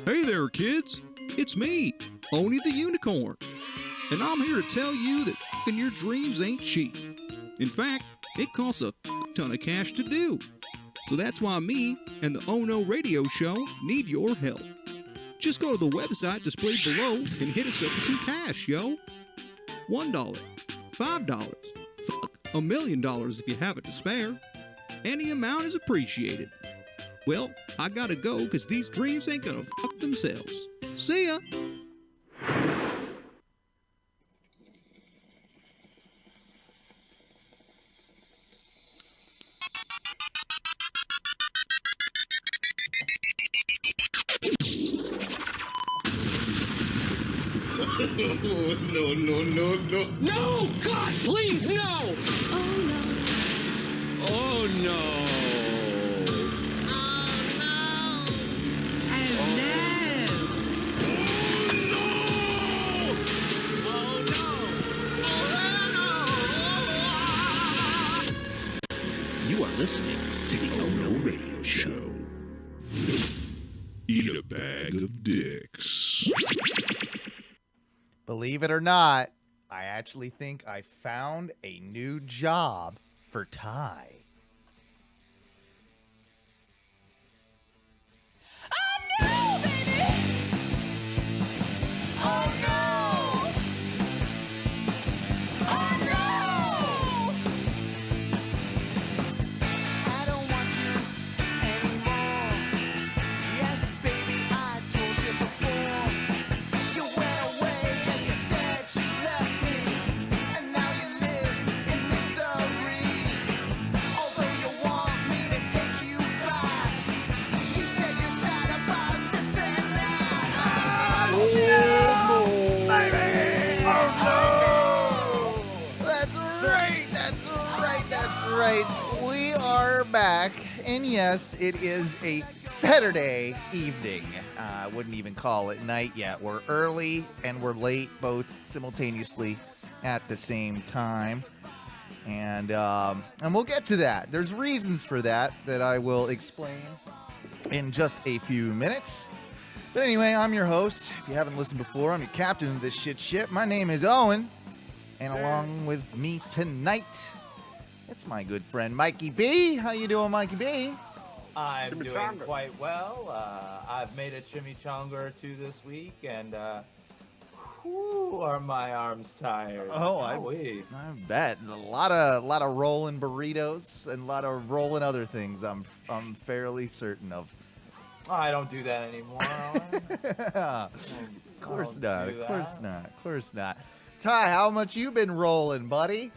Hey there, kids. It's me, Oni the Unicorn. And I'm here to tell you that f***ing your dreams ain't cheap. In fact, it costs a ton of cash to do. So that's why me and the Oh No Radio Show need your help. Just go to the website displayed below and hit us up with some cash, yo. $1, $5, $1 million if you have it to spare. Any amount is appreciated. Well, I gotta go because these dreams ain't gonna fuck themselves. See ya! No, no, no, no. No! God, please, no! Oh no. Oh, no. You are listening to the Oh No Radio Show. Eat a bag of dicks. Believe it or not, I actually think I found a new job for Ty. Oh no, baby! Oh no! Oh no! I don't want you anymore. Yes, baby, I told you before. You went away and you said you left me, and now you live in misery. Although you want me to take you back, you said you're sad about this and that. Oh no, baby! Oh no! That's right, that's right, that's right. We are back, and yes, it is a Saturday evening. I wouldn't even call it night yet. We're early and we're late, both simultaneously at the same time. And we'll get to that. There's reasons for that I will explain in just a few minutes. But anyway, I'm your host. If you haven't listened before, I'm your captain of this shit. My name is Owen. And along with me tonight, it's my good friend Mikey B. How you doing, Mikey B? I'm doing Chimichanga. quite well. I've made a chimichanga or two this week, and whew, are my arms tired. I bet a lot of rolling burritos and a lot of rolling other things. I'm fairly certain of. I don't do that anymore. Alan. Of course Don't not. do Of course that. not. Of course not. Ty, how much you been rolling, buddy?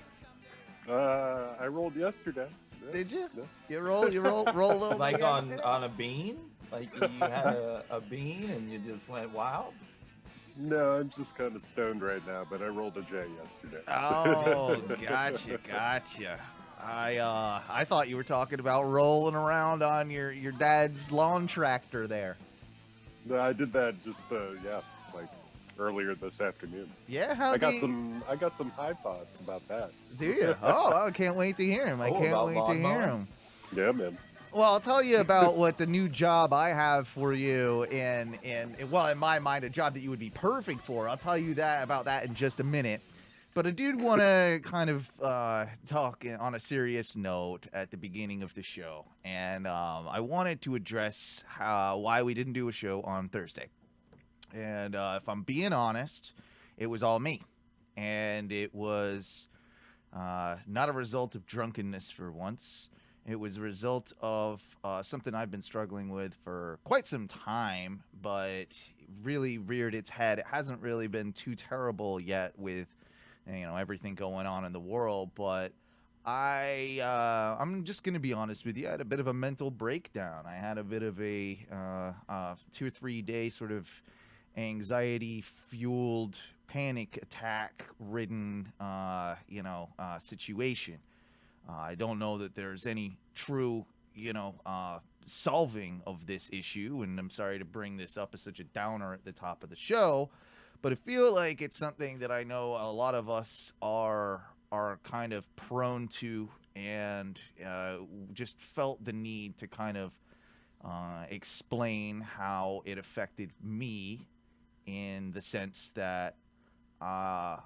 I rolled yesterday. Yeah. Did you? Yeah. You roll a little Like bit on yesterday? a bean? Like you had a bean and you just went wild? No, I'm just kind of stoned right now, but I rolled a J yesterday. Oh, gotcha. I thought you were talking about rolling around on your dad's lawn tractor there. No, I did that just like earlier this afternoon. Yeah, I got some high thoughts about that. Do you? Oh, I can't wait to hear him. I Oh, can't about wait to lawn hear mowing? him. Yeah, man. Well, I'll tell you about what the new job I have for you in my mind, a job that you would be perfect for. I'll tell you about that in just a minute. But I did want to kind of talk on a serious note at the beginning of the show. And I wanted to address why we didn't do a show on Thursday. And if I'm being honest, it was all me. And it was not a result of drunkenness for once. It was a result of something I've been struggling with for quite some time, but really reared its head. It hasn't really been too terrible yet with everything going on in the world, but I'm just going to be honest with you. I had a bit of a mental breakdown. I had a bit of a 2 or 3 day sort of anxiety-fueled, panic attack-ridden, situation. I don't know that there's any true, solving of this issue, and I'm sorry to bring this up as such a downer at the top of the show, but I feel like it's something that I know a lot of us are kind of prone to, and just felt the need to kind of explain how it affected me in the sense that I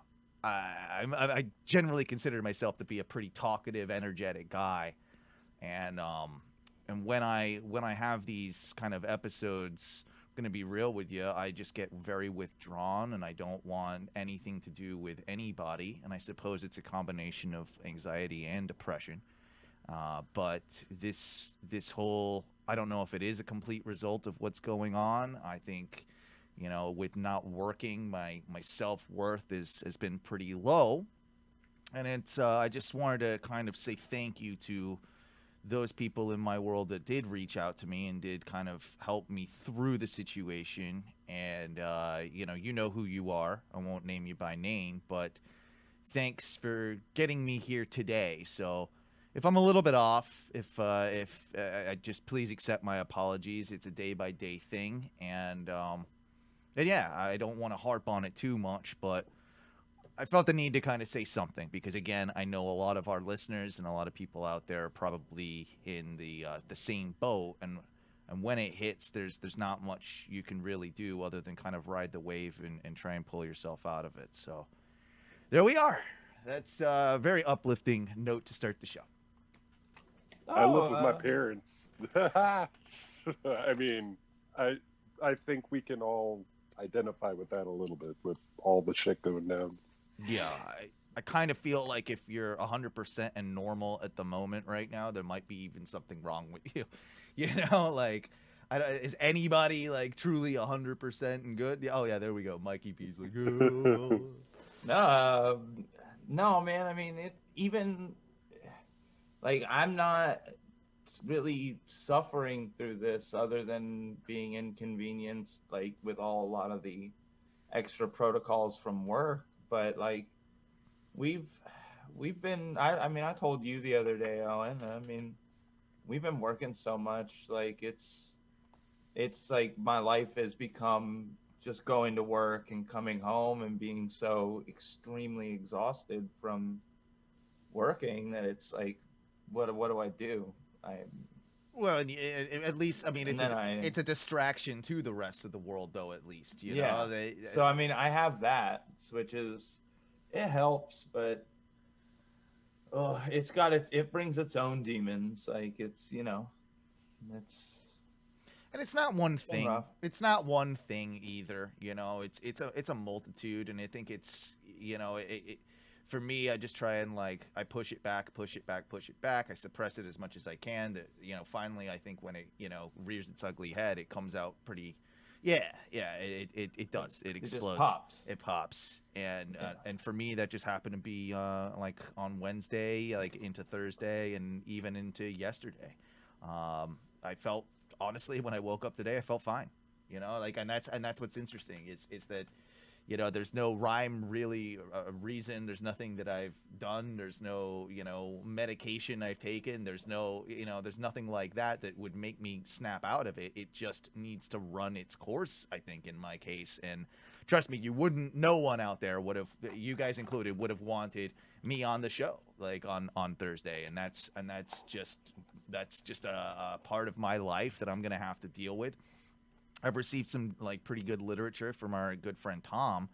generally consider myself to be a pretty talkative, energetic guy, and when I have these kind of episodes, I'm gonna be real with you, I just get very withdrawn, and I don't want anything to do with anybody. And I suppose it's a combination of anxiety and depression. But this whole, I don't know if it is a complete result of what's going on. I think, with not working, my self-worth has been pretty low. And it's I just wanted to kind of say thank you to those people in my world that did reach out to me and did kind of help me through the situation. And, you know who you are. I won't name you by name, but thanks for getting me here today. So if I'm a little bit off, if just please accept my apologies. It's a day-by-day thing. And yeah, I don't want to harp on it too much, but I felt the need to kind of say something because, again, I know a lot of our listeners and a lot of people out there are probably in the same boat, and when it hits, there's not much you can really do other than kind of ride the wave and try and pull yourself out of it. So there we are. That's a very uplifting note to start the show. I live with my parents. I mean, I think we can all identify with that a little bit with all the shit going down. Yeah, I kind of feel like if you're 100% and normal at the moment right now, there might be even something wrong with you. Like, is anybody like truly 100% and good? Oh yeah, there we go. Mikey P's like, oh. No, man. I mean, it even like I'm not really suffering through this other than being inconvenienced, like with a lot of the extra protocols from work. But like we've been, I mean, I told you the other day, Owen, I mean, we've been working so much, like it's like my life has become just going to work and coming home and being so extremely exhausted from working that it's like, what do I do? Well, at least, I mean, it's a distraction to the rest of the world, though, at least, you know? So, I mean, I have that, which is, it helps, but it brings its own demons. Like, it's, And it's not one thing. rough. It's not one thing either, it's a multitude, and I think it's, for me, I just try and I push it back. I suppress it as much as I can. That finally, I think when it rears its ugly head, it comes out pretty. Yeah, it does. It explodes. It pops. And for me, that just happened to be on Wednesday, into Thursday, and even into yesterday. I felt honestly when I woke up today, I felt fine. And that's what's interesting is that. There's no rhyme, really, reason. There's nothing that I've done. There's no, medication I've taken. There's no, there's nothing like that would make me snap out of it. It just needs to run its course, I think, in my case. And trust me, no one out there would have, you guys included, would have wanted me on the show, on Thursday. And that's just a part of my life that I'm going to have to deal with. I've received some pretty good literature from our good friend Tom,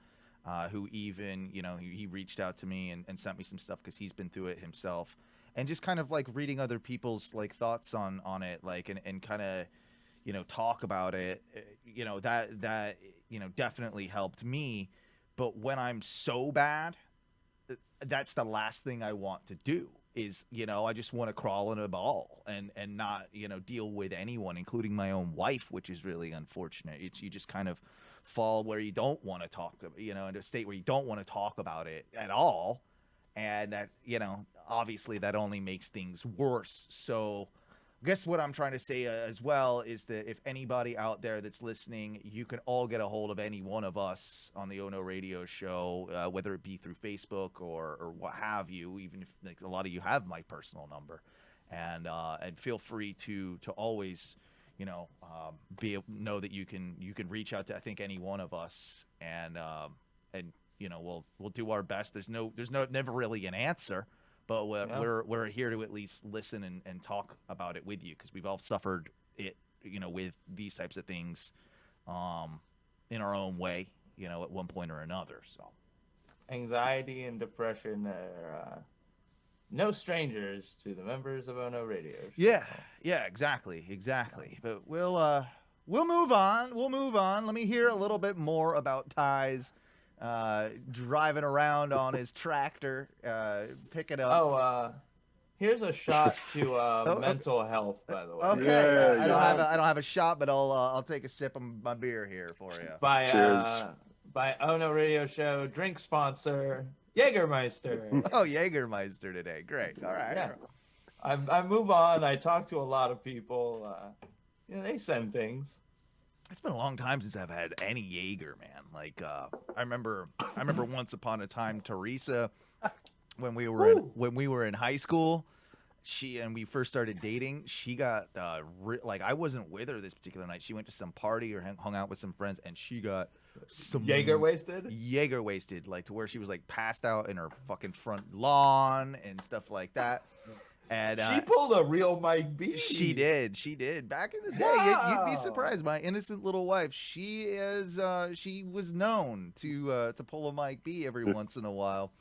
who even, he reached out to me and sent me some stuff because he's been through it himself, and just kind of reading other people's thoughts on it, and kind of, talk about it, that definitely helped me. But when I'm so bad, that's the last thing I want to do. Is, I just want to crawl in a ball and not, deal with anyone, including my own wife, which is really unfortunate. You just kind of fall where you don't want to talk, in a state where you don't want to talk about it at all. And that, obviously that only makes things worse. So I guess what I'm trying to say as well is that if anybody out there that's listening, you can all get a hold of any one of us on the Ono Radio Show, whether it be through Facebook or what have you, even if a lot of you have my personal number, and feel free to always, know that you can reach out to, I think, any one of us, and we'll do our best. There's never really an answer. But we're here to at least listen and talk about it with you, because we've all suffered it with these types of things, in our own way, at one point or another. So, Anxiety and depression are no strangers to the members of Ono Radio Show. Yeah, exactly. But we'll move on. Let me hear a little bit more about Ty's driving around on his tractor, picking up. Here's a shot to mental health, by the way. Okay, I don't have a shot, but I'll take a sip of my beer here for you. By Ono Radio Show drink sponsor Jägermeister. Oh, Jägermeister today. Great. All right. Yeah. I move on. I talk to a lot of people. They send things. It's been a long time since I've had any Jaeger, man. Like I remember once upon a time, Teresa, when we were in high school, we first started dating. She got I wasn't with her this particular night. She went to some party or hung out with some friends, and she got some Jaeger wasted, like to where she was like passed out in her fucking front lawn and stuff like that. And she pulled a real Mike B. She did. Back in the day, you'd be surprised. My innocent little wife, she was known to pull a Mike B every once in a while.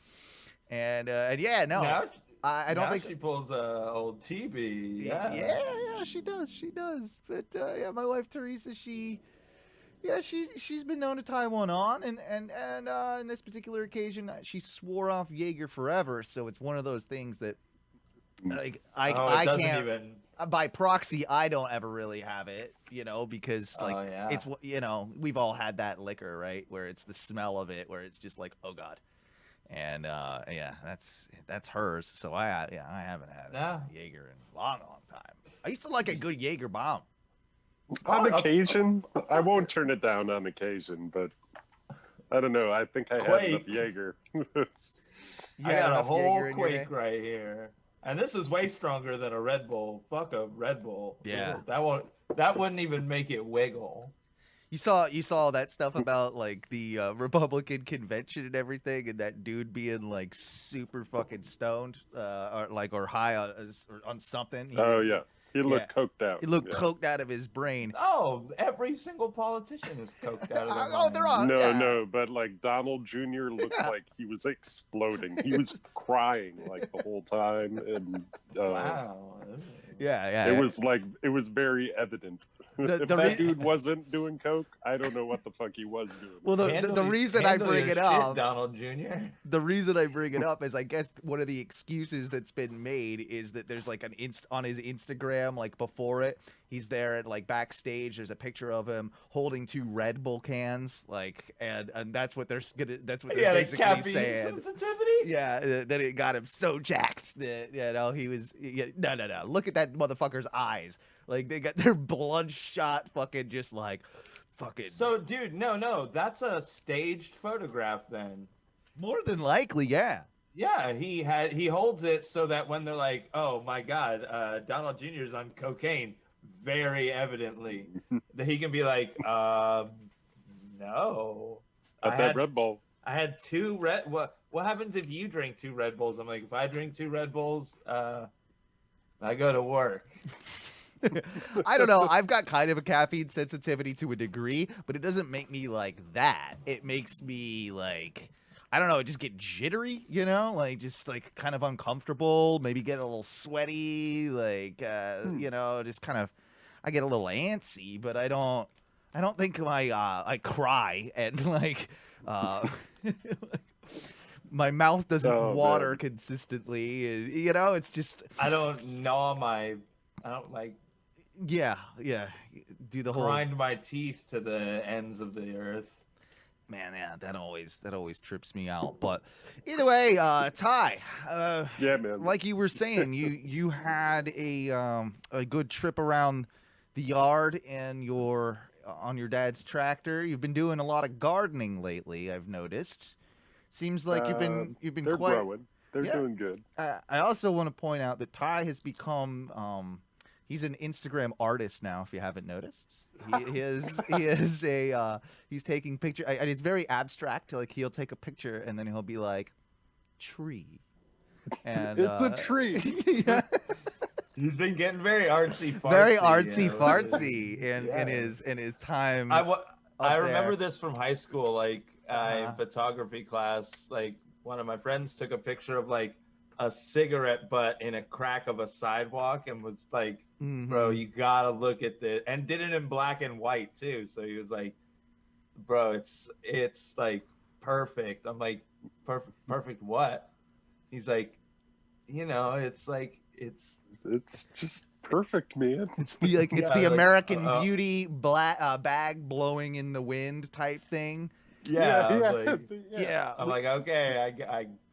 And yeah, no, I don't think she pulls a old TB. Yeah, she does. But yeah, my wife Teresa, she's been known to tie one on, and in this particular occasion, she swore off Jaeger forever. So it's one of those things that. Like I can't even by proxy. I don't ever really have it, because it's we've all had that liquor, right? Where it's the smell of it, where it's just like, oh god, and that's hers. So I haven't had Jaeger in a long time. I used to like a good Jaeger bomb. On occasion, I won't turn it down on occasion, but I don't know. I think I had enough Jaeger. I got a whole Quake right here. And this is way stronger than a Red Bull. Fuck a Red Bull. Yeah. That wouldn't even make it wiggle. You saw that stuff about like the Republican convention and everything, and that dude being like super fucking stoned, or high on something. He looked coked out. He looked coked out of his brain. Oh, every single politician is coked out of their mind. They're all No, but like Donald Jr. looked like he was exploding. He was crying like the whole time, and wow. Yeah. It was very evident. If that dude wasn't doing coke, I don't know what the fuck he was doing. Well, the reason I bring it up, Donald Jr. The reason I bring it up is I guess one of the excuses that's been made is that there's like on his Instagram, like before it, he's there at like backstage. There's a picture of him holding 2 Red Bull cans, and that's what they're basically saying. Sensitivity? Yeah, that it got him so jacked that he was. No. Look at that motherfucker's eyes. Like they got their bloodshot fucking just like fucking. So, dude, no, that's a staged photograph then. More than likely, yeah. Yeah, he holds it so that when they're like, oh my god, Donald Jr.'s on cocaine, very evidently, that he can be like, no. Red Bull. I had 2 Red. What happens if you drink 2 Red Bulls? I'm like, if I drink 2 Red Bulls, I go to work. I don't know. I've got kind of a caffeine sensitivity to a degree, but it doesn't make me like that. It makes me like, I don't know, just get jittery, like just like kind of uncomfortable, maybe get a little sweaty, like, just kind of, I get a little antsy, but I don't think I cry and like, my mouth doesn't water consistently. It's just, I don't like. Yeah. Do the whole grind my teeth to the ends of the earth. Man, yeah, that always trips me out. But either way, Ty. Yeah, man. Like you were saying, you had a good trip around the yard and on your dad's tractor. You've been doing a lot of gardening lately, I've noticed. Seems like you've been they're quite growing. They're doing good. I also want to point out that Ty has become he's an Instagram artist now. If you haven't noticed, he's taking pictures, and it's very abstract. Like he'll take a picture and then he'll be like, tree, and it's a tree. Yeah. He's been getting very artsy fartsy. Very artsy you know? fartsy in Yes. his time. I remember there. this from high school, like Uh-huh. in photography class. Like one of my friends took a picture of like a cigarette butt in a crack of a sidewalk and was like, "Bro, Mhm. you gotta look at this," and did it in black and white too. So he was like, "Bro, it's like perfect." I'm like, "Perfect what?" He's like, it's like it's just perfect, man. It's the it's Yeah, the like, American Beauty bag blowing in the wind type thing. yeah, I was yeah, like, Yeah. I'm like, okay,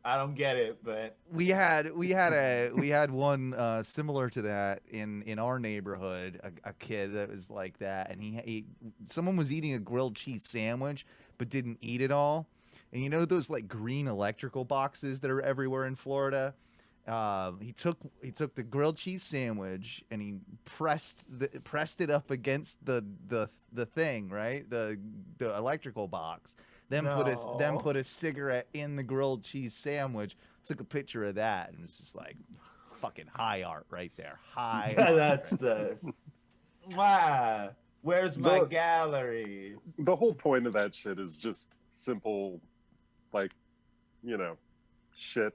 I don't get it, but We had one similar to that in our neighborhood, a kid that was like that, and he someone was eating a grilled cheese sandwich but didn't eat it all. And you know those like green electrical boxes that are everywhere in Florida? He took the grilled cheese sandwich and he pressed it up against the thing, right? The electrical box. Then put a cigarette in the grilled cheese sandwich. Took a picture of that, and it's just like fucking high art right there. High art. that's the wow. Where's my gallery? The whole point of that shit is just simple, like, shit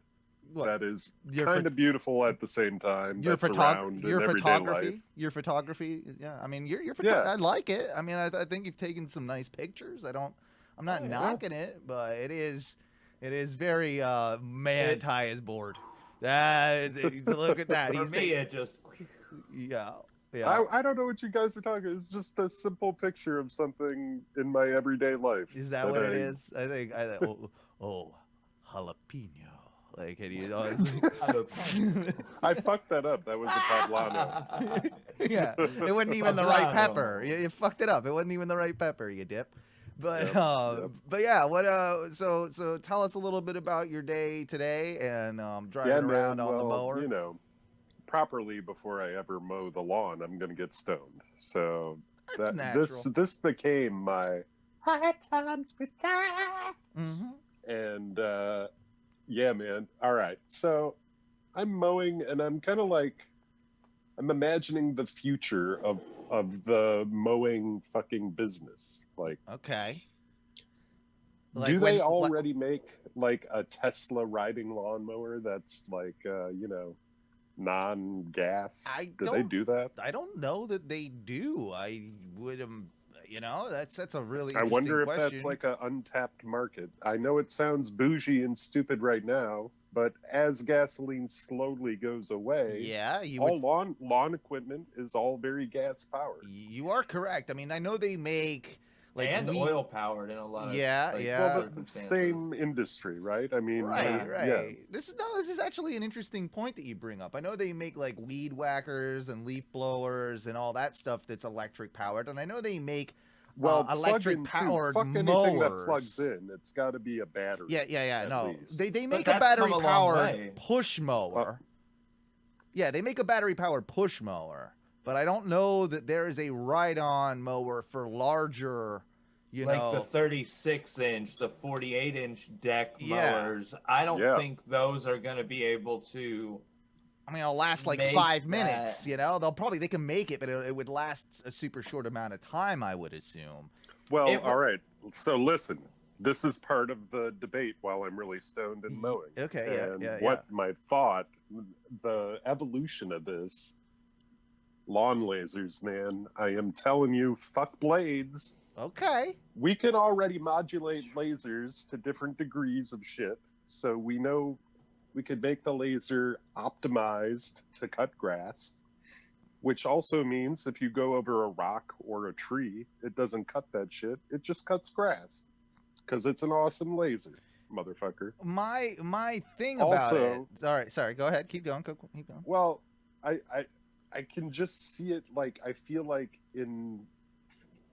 What? that is Your kind of beautiful at the same time. Your that's around in everyday photography, life. your photography. Yeah, I mean, Yeah. I like it. I mean, I think you've taken some nice pictures. I'm not knocking it, but it is very man. Ty is bored. Look at that. For He's me, it just yeah. I don't know what you guys are talking. It's just a simple picture of something in my everyday life. Is that what it is? I think jalapeno. Like, and you I fucked that up. That was a poblano. yeah, it wasn't even the right pepper. You fucked it up. It wasn't even the right pepper, you dip. But Yep. but yeah, what so tell us a little bit about your day today and driving around on the mower. Properly before I ever mow the lawn, I'm gonna get stoned. So That's natural. this became my high times with time. Mm-hmm. And yeah, man. All right. So I'm mowing, and I'm kind of like I'm imagining the future of the mowing fucking business. Like, Okay. do they already make like a Tesla riding lawnmower that's like non-gas? Do they do that? I don't know that they do. I would that's a really I interesting wonder if question. that's like an untapped market. I know it sounds bougie and stupid right now, but as gasoline slowly goes away, yeah, lawn equipment is all very gas powered. You are correct. I mean, I know they make like oil powered in a lot of Well, the same industry, right? I mean, right. Yeah. This is actually an interesting point that you bring up. I know they make like weed whackers and leaf blowers and all that stuff that's electric powered, and I know they make electric powered Fuck mowers. anything that plugs in, it's got to be a battery. Yeah. No, least. they make a battery powered push mower. Yeah, they make a battery powered push mower. But I don't know that there is a ride-on mower for larger, like the 36-inch, the 48-inch deck mowers. I don't think those are going to be able to. I mean, it'll last like 5 minutes. They can make it, but it would last a super short amount of time, I would assume. Well, all right. So listen, this is part of the debate while I'm really stoned and mowing. Okay, and what my thought, the evolution of this. Lawn lasers, man. I am telling you, fuck blades. Okay. We can already modulate lasers to different degrees of shit. So we know we could make the laser optimized to cut grass, which also means if you go over a rock or a tree, it doesn't cut that shit. It just cuts grass because it's an awesome laser, motherfucker. My thing about it. Sorry. Go ahead. Keep going. Keep going. Well, I can just see it like I feel like in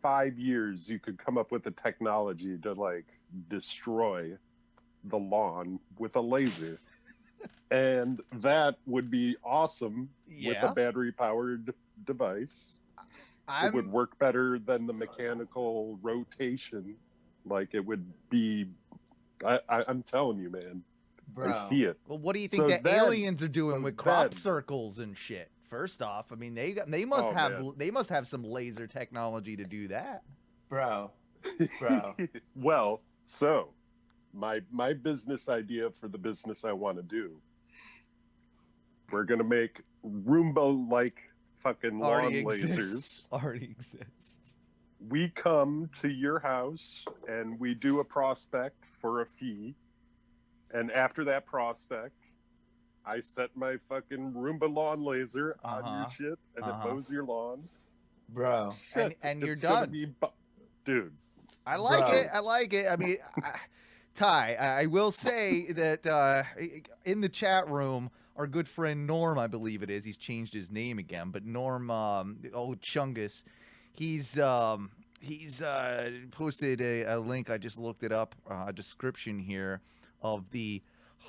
5 years you could come up with the technology to like destroy the lawn with a laser. And that would be awesome with a battery powered device. It would work better than the mechanical rotation. Like it would be I'm telling you, man. Bro. I see it. Well, what do you think the aliens are doing with crop circles and shit? First off, I mean they must Oh, have man. they must have some laser technology to do that. Bro. Well, so my business idea for the business I want to do, we're gonna make Roomba-like fucking lawn lasers. Already exists. We come to your house and we do a prospect for a fee, and after that prospect, I set my fucking Roomba lawn laser on your shit, and it mows your lawn. Bro. Shit, And you're it's gonna done. be dude. I like Bro. it. I like it. I mean, Ty, I will say that in the chat room, our good friend Norm, I believe it is, he's changed his name again, but Norm, Chungus, he's posted a link. I just looked it up, a description here of the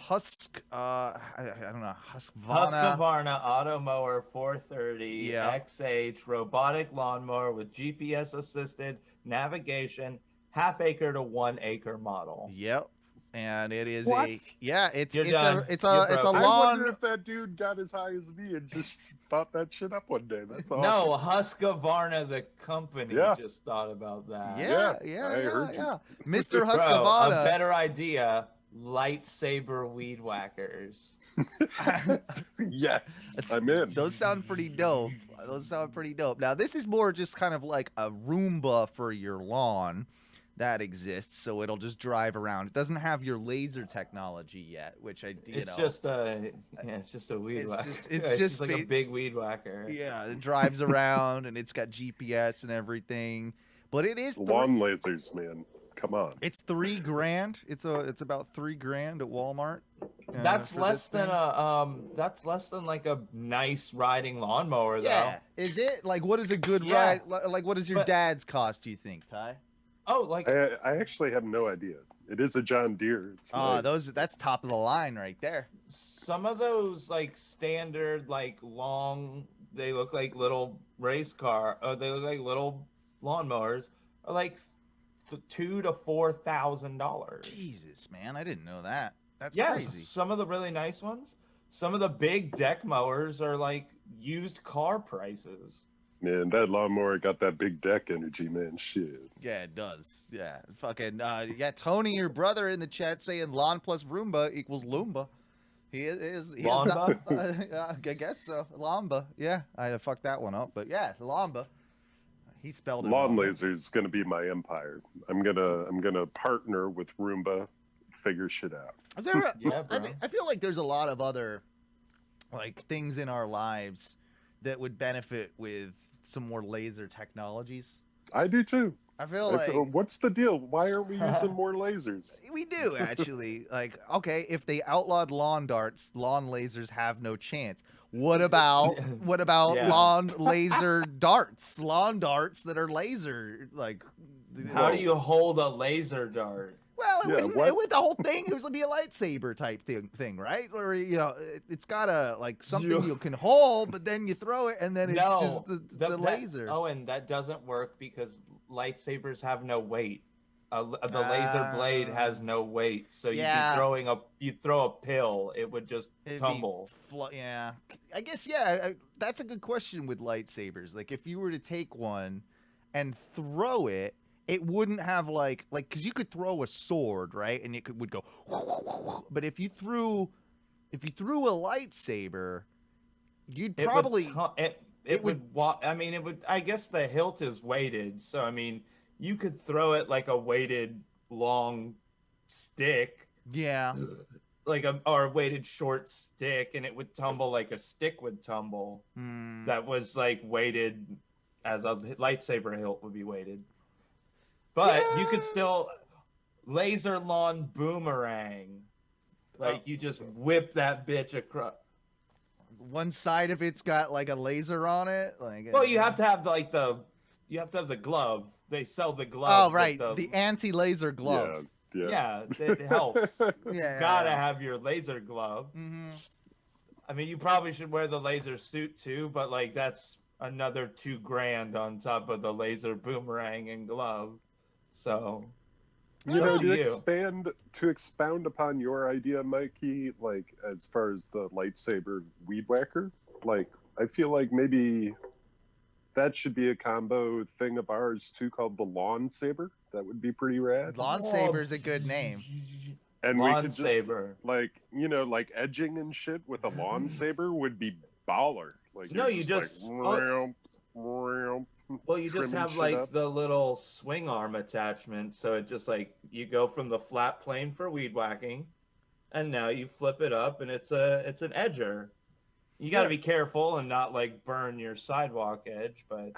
I don't know, Husqvarna Automower 430 Yeah. XH robotic lawnmower with GPS assisted navigation, half acre to 1 acre model. Yep. And it is What? it's You're a done. it's You're a it's a broke. I lawn. wonder if that dude got as high as me and just thought that shit up one day. That's awesome. No, Husqvarna the company Yeah. just thought about that. Yeah, I heard you. Mr. Bro, Husqvarna. a better idea, lightsaber weed whackers. Yes, That's- I'm in. Those sound pretty dope. Now, this is more just kind of like a Roomba for your lawn that exists, so it'll just drive around. It doesn't have your laser technology yet, which It's just a weed It's whacker. just- it's Yeah, just like a big weed whacker. yeah, it drives around and it's got GPS and everything. But it is Lawn lasers, man. Come on. it's $3,000. It's about $3,000 at Walmart. That's for less this than thing. that's less than like a nice riding lawnmower though. Yeah, is it like what is a good Yeah. ride? Like what does your But- dad's cost? Do you think, Ty? Oh, like I actually have no idea. It is a John Deere. It's Oh, nice. that's top of the line right there. some of those like standard like long, they look like little race car, they look like little lawnmowers are like $2,000 to $4,000. Jesus, man, I didn't know that. That's Yeah, crazy. some of the really nice ones. Some of the big deck mowers are like used car prices. Man, that lawnmower got that big deck energy, man. Shit. Yeah, it does. Yeah, fucking. You got Tony, your brother, in the chat saying lawn plus Roomba equals Loomba. He is Lamba? I guess so. Lamba. Yeah, I fucked that one up, but yeah, Lamba. He spelled it Lawn wrong. laser is gonna be my empire. I'm gonna partner with Roomba, figure shit out. Is there a- Yeah, bro. I feel like there's a lot of other like things in our lives that would benefit with some more laser technologies. I do too. I feel I like feel- what's the deal? Why aren't we using more lasers? we do actually. Like, okay, if they outlawed lawn darts, lawn lasers have no chance. What about Yeah. lawn laser darts? Lawn darts that are laser like. How do you hold a laser dart? Well, Yeah, it what? would the whole thing. It was be a lightsaber type thing, right? Or it's got a like something you can hold, but then you throw it, and then it's No, just the laser. And that doesn't work because lightsabers have no weight. The laser blade has no weight, so Yeah. you throw a pill, it would just It'd be tumble. yeah, I guess that's a good question with lightsabers. Like if you were to take one and throw it, it wouldn't have like because you could throw a sword, right, and would go. But if you threw a lightsaber, you'd It probably I mean, it would. I guess the hilt is weighted, so I mean, you could throw it like a weighted long stick, yeah. like or a weighted short stick, and it would tumble like a stick would tumble. Hmm. That was like weighted as a lightsaber hilt would be weighted. But you could still laser lawn boomerang. Like you just whip that bitch across. One side of it's got like a laser on it. Like Well, you have to have you have to have the glove. They sell the glove. Oh right, the anti-laser glove. Yeah. Yeah, it helps. Yeah, Gotta have your laser glove. Mm-hmm. I mean, you probably should wear the laser suit too, but like that's another $2,000 on top of the laser boomerang and glove. So, You know, up to to expound upon your idea, Mikey, like as far as the lightsaber weed whacker, like I feel like maybe that should be a combo thing of ours too, called the lawn saber. That would be pretty rad. Lawn Saber's a good name. And we Lawn could just saber. like, you know, like edging and shit with a lawn saber would be baller. Like No, you're you just- like, Well, you just trimming have shit like up. the little swing arm attachment, so it just like you go from the flat plane for weed whacking, and now you flip it up, and it's an edger. You got to be careful and not like burn your sidewalk edge, but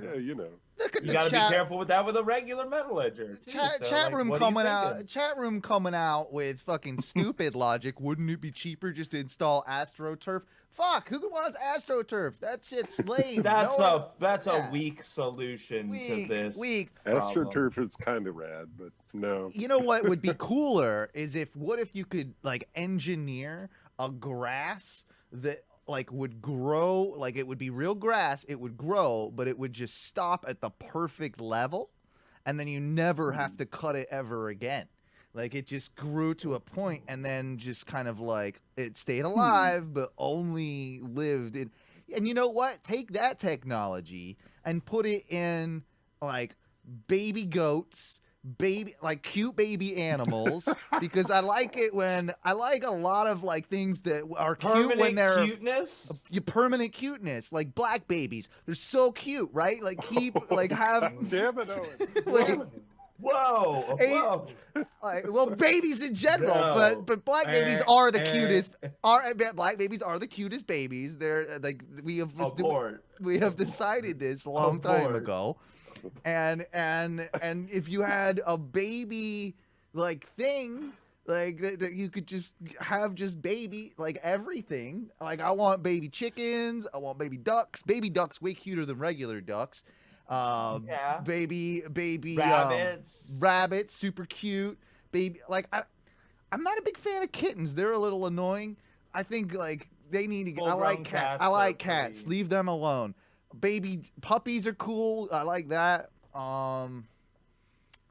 Yeah, you know. Look at you the got to be chat. careful with that with a regular metal edger. Too. Chat, So, chat like, room what are you coming out. thinking? Chat room coming out with fucking stupid logic. Wouldn't it be cheaper just to install AstroTurf? Fuck, who wants AstroTurf? That shit's lame. That's No a yeah. weak solution to this. Weak. problem. AstroTurf is kind of rad, but no. You know what would be cooler is what if you could like engineer a grass that like would grow, like it would be real grass, it would grow, but it would just stop at the perfect level, and then you never have to cut it ever again. Like it just grew to a point and then just kind of like it stayed alive but only lived in. And you know what? Take that technology and put it in like baby goats, like cute baby animals, because I like it when I like a lot of like things that are cute Permanent when they're cuteness. permanent cuteness, like black babies. They're so cute, right? Like keep like have Damn it, Owen. like, Whoa, Hey, whoa. like, well, babies in general, No. but black babies are the cutest. Black babies are the cutest babies. They're like we have decided this a long time Abort. ago. And if you had a baby like thing like that you could just have just baby like everything. Like I want baby chickens, I want baby ducks. Baby ducks way cuter than regular ducks. Yeah. Baby Rabbits. rabbits, super cute. Baby, like I'm not a big fan of kittens. They're a little annoying. I think like they need to. I Full-grown like cats I like are cats. pretty- Leave them alone. Baby puppies are cool. I like that.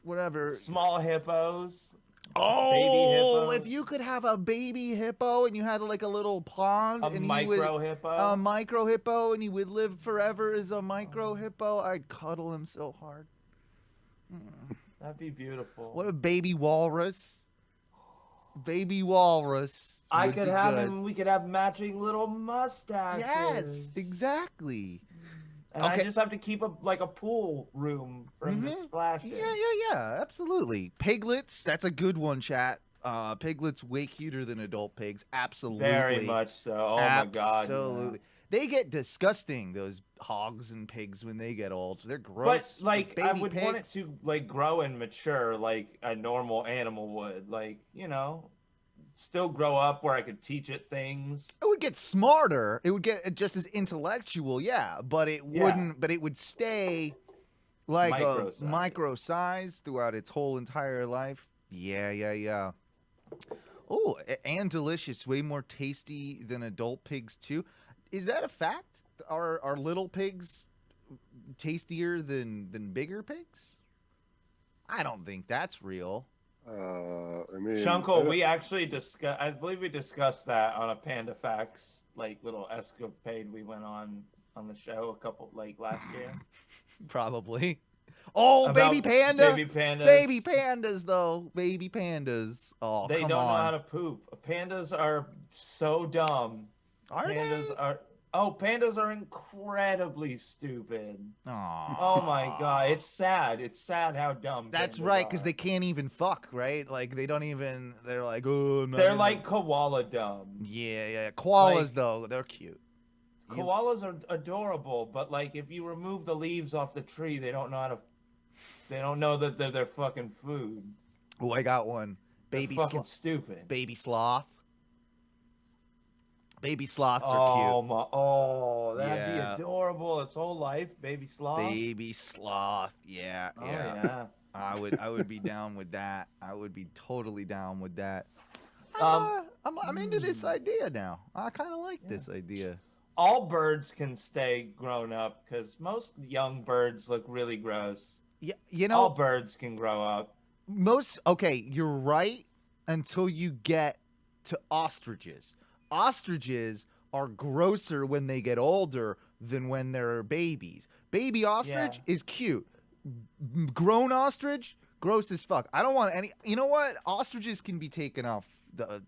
Whatever. Small hippos. Oh, hippos. if you could have a baby hippo and you had like a little pond A and micro hippo. a micro hippo and he would live forever as a micro hippo, I'd cuddle him so hard. That'd be beautiful. What a baby walrus. Baby walrus. I would could be have good. him. We could have matching mustaches. Yes, exactly. And I Okay. just have to keep a pool room for him to splash in. Yeah, absolutely. Piglets, that's a good one, chat. Piglets way cuter than adult pigs. Absolutely. Very much so. Oh my god. Absolutely. They get disgusting, those hogs and pigs, when they get old. They're But gross. like I baby would want it pigs. to like grow and mature like a normal animal would. Like, still grow up where I could teach it things. It would get smarter. It would get just as intellectual, yeah. But it Yeah. wouldn't. But it would stay like Micro a size. micro size throughout its whole entire life. Yeah. Oh, and delicious. Way more tasty than adult pigs too. Is that a fact? Are little pigs tastier than bigger pigs? I don't think that's real. I mean, Shunkle, we actually discussed. I believe we discussed that on a Panda Facts like little escapade we went on the show a couple last year. Probably. Oh, baby About panda. Baby pandas. Baby pandas, though. Baby pandas. Oh, They come don't know on. how to poop. Pandas are so dumb. Are Pandas they? are. Oh, pandas are incredibly stupid. Aw. Oh my god, it's sad. It's sad how dumb. That's pandas right, because are. they can't even fuck, right? Like, they don't even. They're like, oh, no. They're like koala dumb. Yeah. Koalas, like- though, they're cute. You- Koalas are adorable, but like if you remove the leaves off the tree, they don't know how to. They don't know that they're their fucking food. Oh, I got one. They're Baby fucking sloth. stupid. Baby sloth. Baby sloths are Oh cute. my! Oh, that'd Yeah. be adorable. Its whole life, baby sloth. Baby sloth. Yeah. Oh yeah. I would be down with that. I would be totally down with that. I'm into this idea now. I kind of like this idea. All birds can stay grown up because most young birds look really gross. Yeah, you All know, birds can grow up. you're right until you get to ostriches. Ostriches are grosser when they get older than when they're babies. Baby ostrich is cute. Grown ostrich, gross as fuck. I don't want any. You know what? Ostriches can be taken off the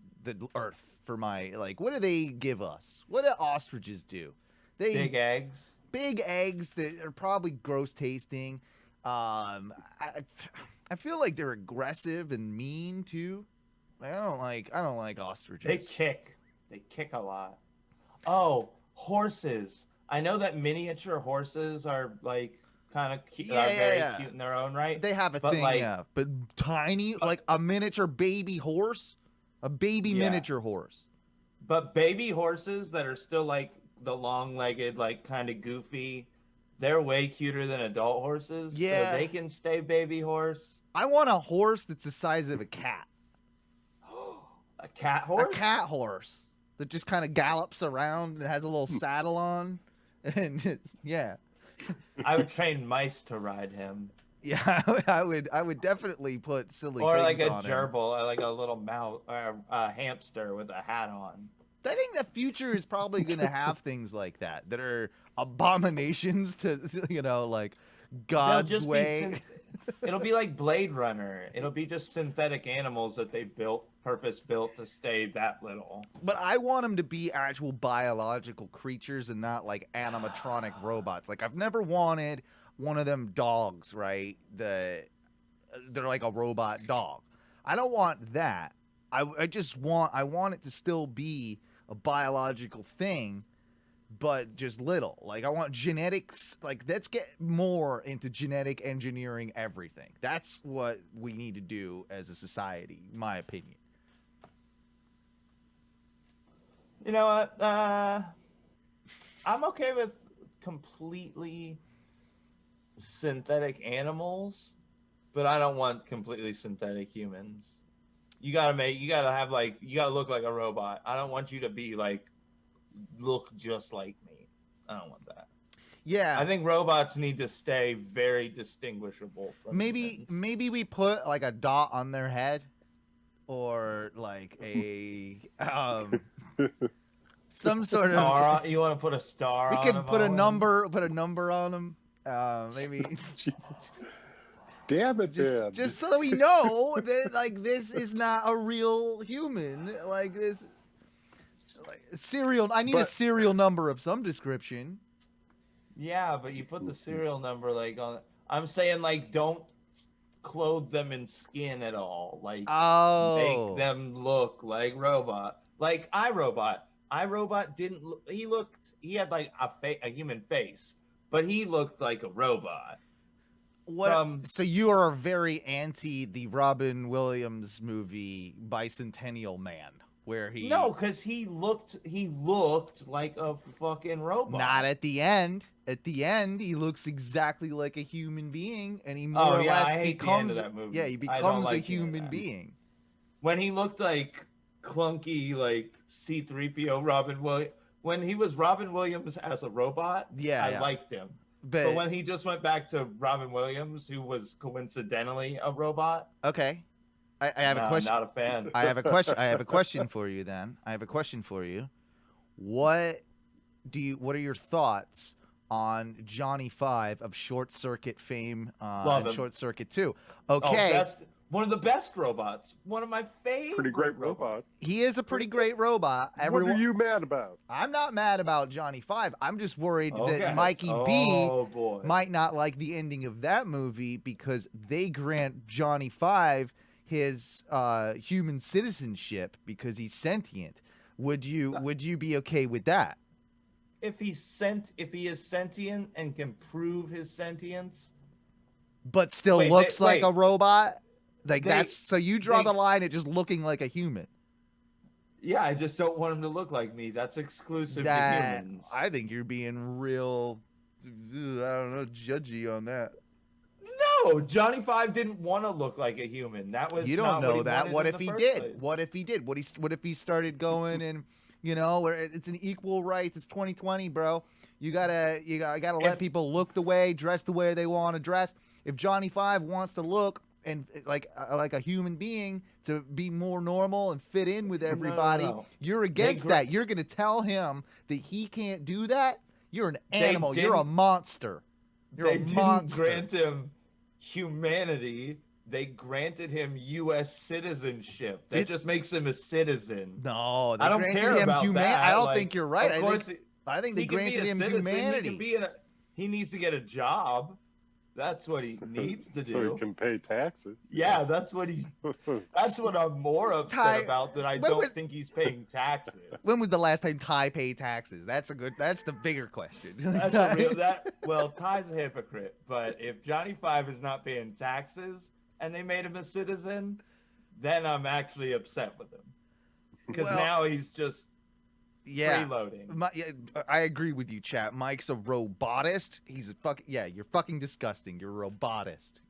earth for my, like, what do they give us? What do ostriches do? They Big eggs. Big eggs that are probably gross tasting. I feel like they're aggressive and mean too. I don't like ostriches. They kick a lot. Oh, horses. I know that miniature horses are like kind of cute, very cute in their own right. They have a but thing, like, but tiny, like a miniature baby horse, a baby miniature horse. But baby horses that are still like the long-legged, like kind of goofy, they're way cuter than adult horses. Yeah, so they can stay baby horse. I want a horse that's the size of a cat. A cat horse? A cat horse that just kind of gallops around and has a little saddle on, and yeah. I would train mice to ride him. Yeah, I would definitely put silly or things like a on him. gerbil, or like a little mouse, or a hamster with a hat on. I think the future is probably going to have things like that are abominations to, like God's way. It'll be like Blade Runner. It'll be just synthetic animals that they purpose built to stay that little. But I want them to be actual biological creatures and not like animatronic robots. Like, I've never wanted one of them dogs, right? They're like a robot dog. I don't want that. I want it to still be a biological thing, but just little. Like, I want genetics. Like, let's get more into genetic engineering everything. That's what we need to do as a society, in my opinion. You know what? I'm okay with completely synthetic animals, but I don't want completely synthetic humans. You gotta look like a robot. I don't want you to be like, look just like me. I don't want that. Yeah. I think robots need to stay very distinguishable from humans. Maybe we put like a dot on their head, or like a some sort of star. You want to put a star? We on could them, put a Owen? number on them. Maybe. Damn it, man. Just so we know that, like, this is not a real human. Like, this, like, serial. I need a serial number of some description. Yeah, but you put the serial number like on. I'm saying, like, don't clothe them in skin at all. Like, make them look like robot. Like iRobot. iRobot didn't. He had like a human face, but he looked like a robot. So you are very anti the Robin Williams movie Bicentennial Man, where he because he looked like a fucking robot. Not at the end. At the end, he looks exactly like a human being, and he more or less becomes he becomes a human being. When he looked like clunky, like C-3PO Robin Williams, when he was Robin Williams as a robot, I liked him. But when he just went back to Robin Williams, who was coincidentally a robot, okay, I have a question. Not a fan. I have a question. I have a question for you. Then I have a question for you. What are your thoughts on Johnny Five of Short Circuit fame and Short Circuit 2? Okay. One of the best robots. One of my favorite. Pretty great robot. He is a pretty great robot. What are you mad about? I'm not mad about Johnny Five. I'm just worried that Mikey B might not like the ending of that movie because they grant Johnny Five his human citizenship because he's sentient. Would you be okay with that? If he is sentient and can prove his sentience, but still looks like a robot? Like, so you draw the line at just looking like a human. Yeah, I just don't want him to look like me. That's exclusive to humans. I think you're being real, I don't know, judgy on that. No, Johnny Five didn't want to look like a human. That was you don't know that. What if he did? What if he did? What if he started going and where it's an equal rights? It's 2020, bro. You gotta let people look the way, dress the way they want to dress. If Johnny Five wants to look and like a human being to be more normal and fit in with everybody. No. You're against that. You're going to tell him that he can't do that? You're an animal. You're a monster. You're a monster. They didn't grant him humanity. They granted him U.S. citizenship. That just makes him a citizen. No, they I don't granted care him about humanity. that. I don't Like, think you're right. of course I think they he can be granted a him citizen. humanity. He needs to get a job. That's what he needs to do. So he can pay taxes. Yeah, that's what I'm more upset about, that I don't think he's paying taxes. When was the last time Ty paid taxes? That's the bigger question. Well, Ty's a hypocrite, but if Johnny Five is not paying taxes and they made him a citizen, then I'm actually upset with him. Because now he's just freeloading. I agree with you, chat. Mike's a robotist. He's a you're fucking disgusting. You're a robotist.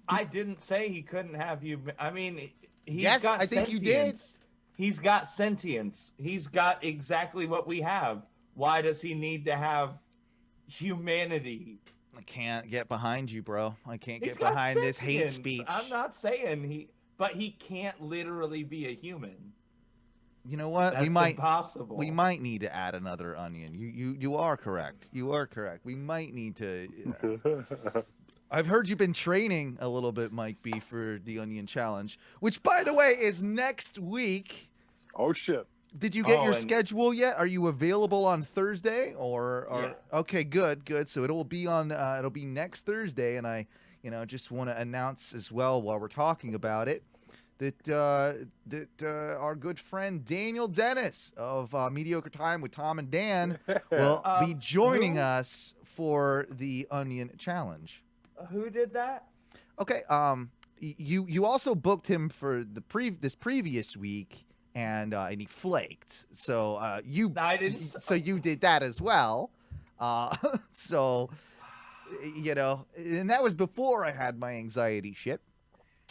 I didn't say he couldn't have you. I mean, yes, I think you did. He's got sentience. He's got exactly what we have. Why does he need to have humanity? I can't get behind you, bro. I can't He's get got behind this hate sentience. speech. I'm not saying but he can't literally be a human. You know what? That's impossible. We might need to add another onion. You are correct. You are correct. We might need to. I've heard you've been training a little bit, Mike B, for the Onion Challenge, which, by the way, is next week. Oh shit! Did you get your schedule yet? Are you available on Thursday or? Yeah. Okay, good. So it'll be next Thursday, and I, just want to announce as well while we're talking about it that our good friend Daniel Dennis of Mediocre Time with Tom and Dan will be joining us for the Onion Challenge. Who did that? Okay. You also booked him for this previous week, and he flaked. So I didn't. So you did that as well. So and that was before I had my anxiety shit.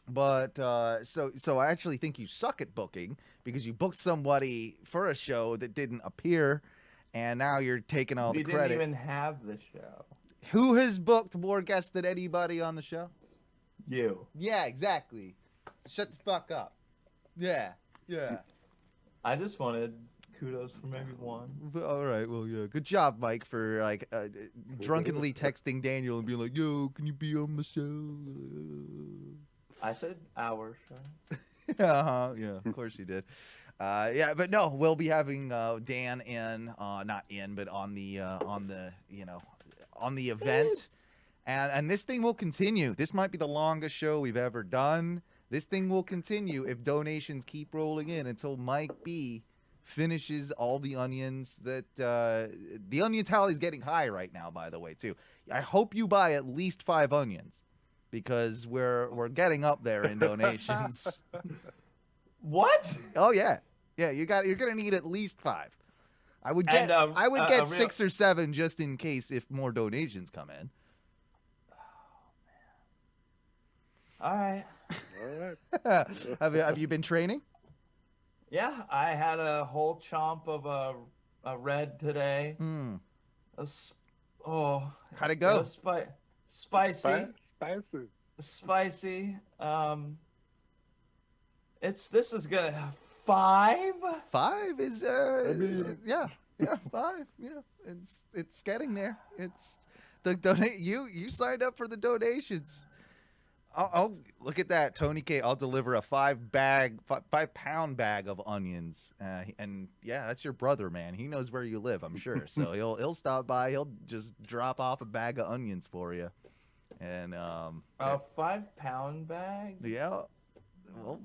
But so I actually think you suck at booking, because you booked somebody for a show that didn't appear, and now you're taking all the credit. We didn't even have the show. Who has booked more guests than anybody on the show? You. Yeah, exactly. Shut the fuck up. Yeah. I just wanted kudos from everyone. All right, well, yeah. Good job, Mike, for drunkenly texting Daniel and being like, "Yo, can you be on the show?" I said our show. Yeah, of course you did. But no, we'll be having Dan in, not in, but on the event, and this thing will continue. This might be the longest show we've ever done. This thing will continue if donations keep rolling in until Mike B finishes all the onions. That the onion tally is getting high right now, by the way, too. I hope you buy at least 5 onions, because we're getting up there in donations. What? Oh yeah. You're gonna need at least 5. I would get 6 or 7 just in case if more donations come in. All right. Have you been training? Yeah, I had a whole chomp of a red today. How'd it go? Spicy. This is gonna 5. 5 is 5. Yeah. It's getting there. It's the donate. You signed up for the donations. I'll look at that, Tony K. I'll deliver a 5-pound bag of onions, and yeah, that's your brother, man. He knows where you live, I'm sure. So he'll stop by. He'll just drop off a bag of onions for you, and a 5-pound bag. Yeah, well,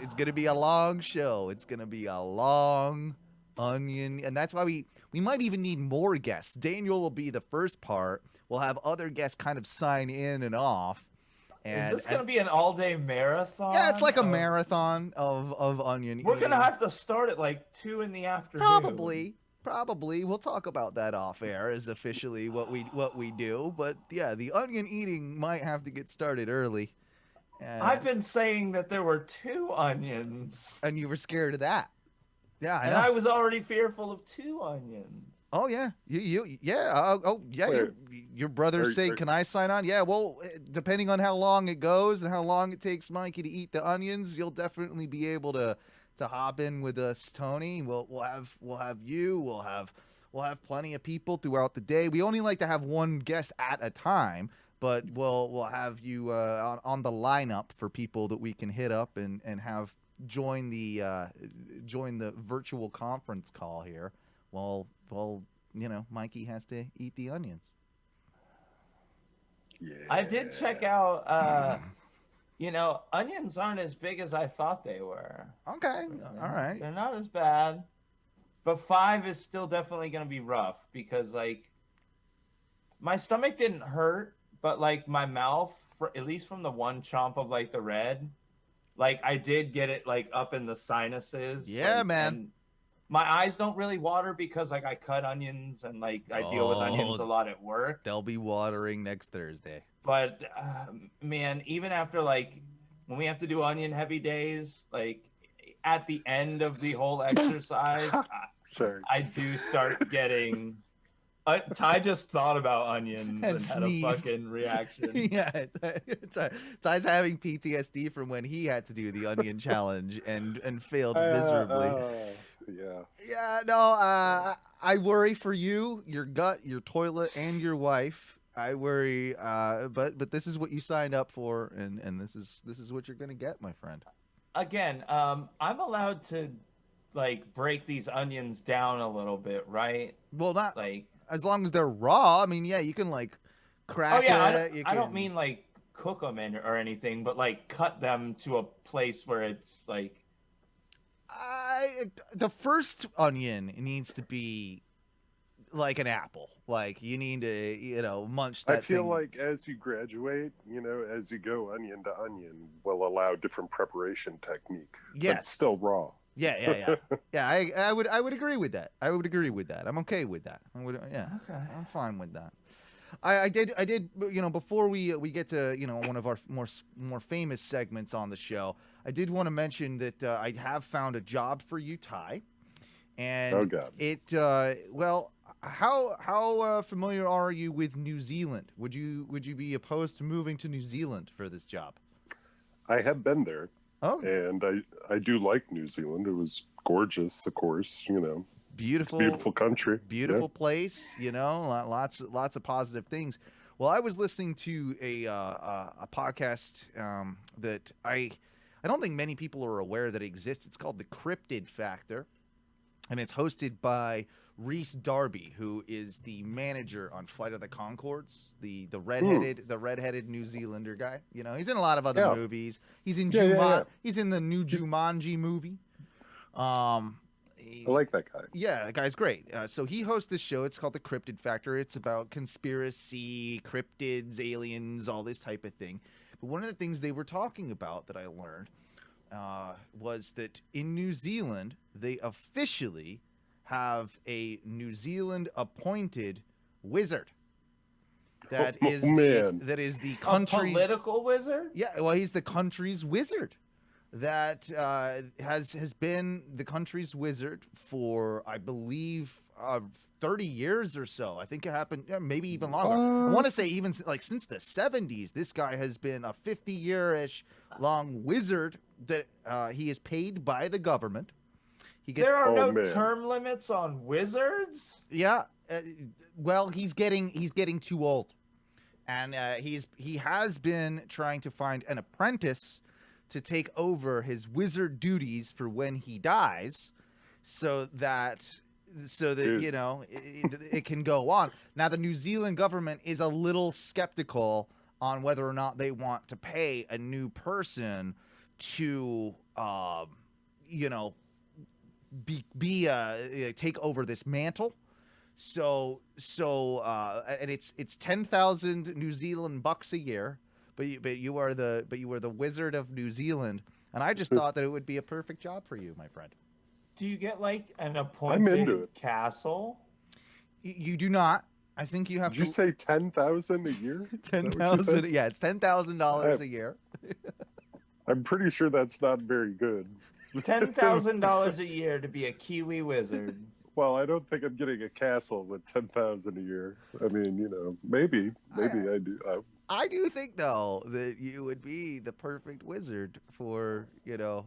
it's gonna be a long show. It's gonna be a long onion, and that's why we might even need more guests. Daniel will be the first part. We'll have other guests kind of sign in and off. And is this gonna be an all-day marathon? Yeah, it's like a marathon of onion. We're gonna have to start at like 2 in the afternoon. Probably. We'll talk about that off air as officially what we do. But yeah, the onion eating might have to get started early. I've been saying that there were 2 onions. And you were scared of that. Yeah, I know. And I was already fearful of 2 onions. Oh yeah, yeah. Yeah. Wait, Your brothers say, "Can I sign on?" Yeah. Well, depending on how long it goes and how long it takes Mikey to eat the onions, you'll definitely be able to hop in with us, Tony. We'll have you. We'll have plenty of people throughout the day. We only like to have one guest at a time, but we'll have you on the lineup for people that we can hit up and have join the virtual conference call here. Well, Mikey has to eat the onions. Yeah. I did check out. Onions aren't as big as I thought they were. Okay, all right. They're not as bad, but 5 is still definitely gonna be rough because like my stomach didn't hurt, but like my mouth, at least from the one chomp of like the red, like I did get it like up in the sinuses. Yeah, like, man. and my eyes don't really water because like I cut onions and like I deal with onions a lot at work. They'll be watering next Thursday. But man, even after like when we have to do onion heavy days, like at the end of the whole exercise, Sorry. I do start getting. Ty just thought about onions and had sneezed. a fucking reaction. Yeah, Ty's having PTSD from when he had to do the onion challenge and failed miserably. Yeah. Yeah, no, I worry for you, your gut, your toilet, and your wife. I worry, but this is what you signed up for, and this is what you're gonna get, my friend. Again, I'm allowed to like break these onions down a little bit, right? Well, not Like, as long as they're raw. I mean, yeah, you can like crack oh yeah, it. I don't mean like cook them in or anything, but like cut them to a place where it's like. The first onion needs to be like an apple. Like you need to, munch that. I feel thing. like as you graduate, as you go onion to onion, will allow different preparation technique. Yes. But still raw. Yeah. I would agree with that. I would agree with that. I'm okay with that. Okay. I'm fine with that. I did. Before we get to one of our more famous segments on the show, I did want to mention that I have found a job for you, Ty, and Oh, God. it. Well, how familiar are you with New Zealand? Would you be opposed to moving to New Zealand for this job? I have been there. Oh, And I do like New Zealand. It was gorgeous, of course, beautiful, It's a beautiful country. beautiful place. Lots of positive things. Well, I was listening to a podcast that I don't think many people are aware that it exists. It's called The Cryptid Factor, and it's hosted by Reese Darby, who is the manager on Flight of the Conchords, the redheaded New Zealander guy. He's in a lot of other movies. He's in He's in the new Jumanji movie. I like that guy. Yeah, the guy's great. So he hosts this show. It's called The Cryptid Factor. It's about conspiracy, cryptids, aliens, all this type of thing. But one of the things they were talking about that I learned was that in New Zealand, they officially have a New Zealand appointed wizard. That is the country's political wizard. Yeah, well, he's the country's wizard. That has been the country's wizard for, I believe, 30 years or so. I think it happened, maybe even longer. I want to say even since the 70s, this guy has been a 50-year-ish long wizard that he is paid by the government. There are no term limits on wizards. Yeah, well, he's getting too old, and he has been trying to find an apprentice to take over his wizard duties for when he dies, so that it can go on. Now, the New Zealand government is a little skeptical on whether or not they want to pay a new person to take over this mantle. So and it's 10,000 New Zealand bucks a year. But you are the wizard of New Zealand, and I just thought that it would be a perfect job for you, my friend. Do you get like an appointed castle? You do not. I think you have. Did you say 10,000 a year? 10,000. Yeah, it's $10,000 a year. I'm pretty sure that's not very good. $10,000 a year to be a Kiwi wizard. Well, I don't think I'm getting a castle with 10,000 a year. I mean, maybe I do. I do think though that you would be the perfect wizard for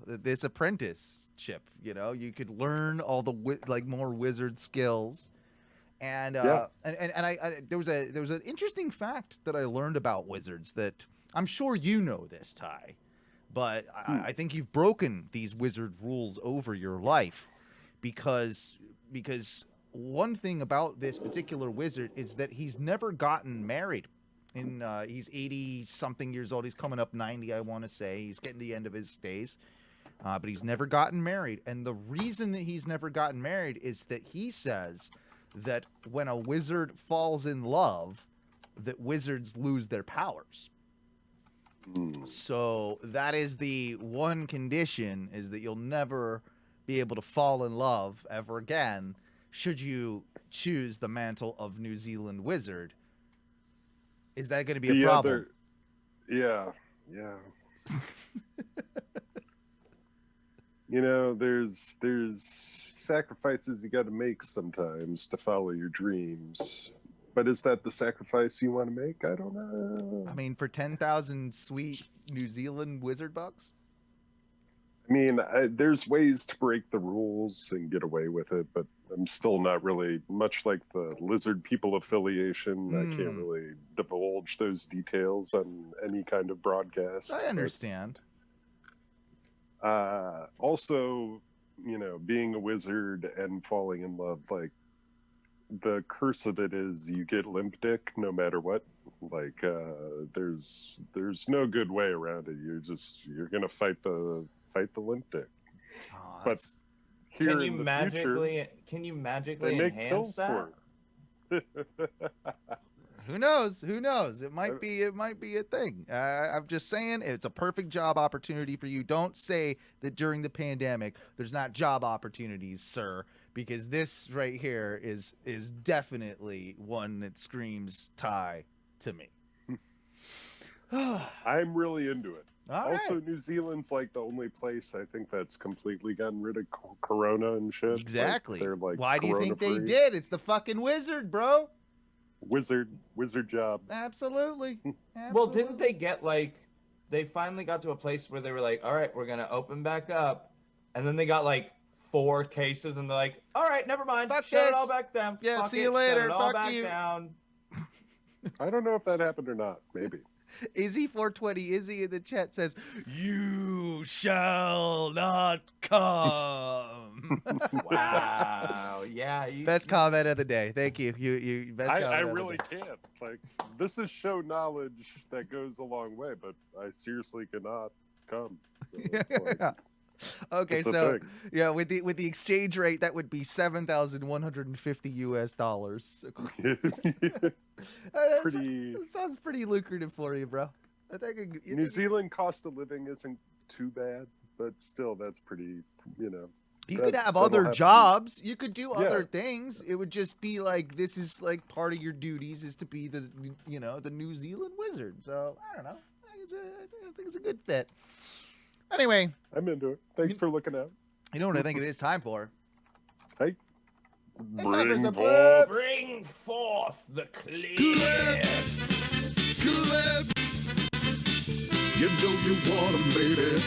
this apprenticeship. You could learn all the more wizard skills, and I there was an interesting fact that I learned about wizards that I'm sure you know this, Ty, but I think you've broken these wizard rules over your life because one thing about this particular wizard is that he's never gotten married. He's 80 something years old. He's coming up 90, I want to say. He's getting to the end of his days, but he's never gotten married. And the reason that he's never gotten married is that he says that when a wizard falls in love, that wizards lose their powers. So that is the one condition, is that you'll never be able to fall in love ever again should you choose the mantle of New Zealand wizard. Is that going to be a problem? Yeah. There's sacrifices you got to make sometimes to follow your dreams. But is that the sacrifice you want to make? I don't know. I mean, for 10,000 sweet New Zealand wizard bucks? I mean, there's ways to break the rules and get away with it, but I'm still not really, much like the Lizard People affiliation, I can't really divulge those details on any kind of broadcast. I understand. Also, being a wizard and falling in love, like, the curse of it is you get limp dick no matter what. Like, there's no good way around it. You're gonna fight the limp dick. Oh, but here can you in the magically future, they make enhance pills that? for it. Who knows? It might be a thing. I'm just saying, it's a perfect job opportunity for you. Don't say that during the pandemic there's not job opportunities, sir, because this right here is definitely one that screams Ty to me. I'm really into it. All also, right. New Zealand's like the only place I think that's completely gotten rid of Corona and shit. Exactly. Like, they're like, why do you think they corona-free. did? It's the fucking wizard, bro. Wizard job. Absolutely. Well, didn't they get they finally got to a place where they were like, all right, we're going to open back up. And then they got 4 cases and they're like, all right, never mind. Fuck Shut this. it all back down. Yeah, Fuck see it, you later. Shut it all Fuck back you. down. I don't know if that happened or not. Maybe. Izzy420, Izzy in the chat says, "You shall not come." Wow. Yeah. Best comment of the day. Thank you. You best comment I of the really day. can't. Like, this is show knowledge that goes a long way, but I seriously cannot come. So it's like, Okay, it's a so thing. yeah, with the exchange rate, that would be $7,150 US. Pretty. That sounds pretty lucrative for you, bro. I think New Zealand cost of living isn't too bad, but still, that's pretty. You that- could have that'll other have to be- jobs. You could do Yeah. other things. It would just be like, this is like part of your duties is to be the New Zealand wizard. So I don't know. I think it's a good fit. Anyway, I'm into it. Thanks for looking out. you know what I think it is time for? Hey. It's time for some forth. Bring forth the clip. You know you want 'em, baby.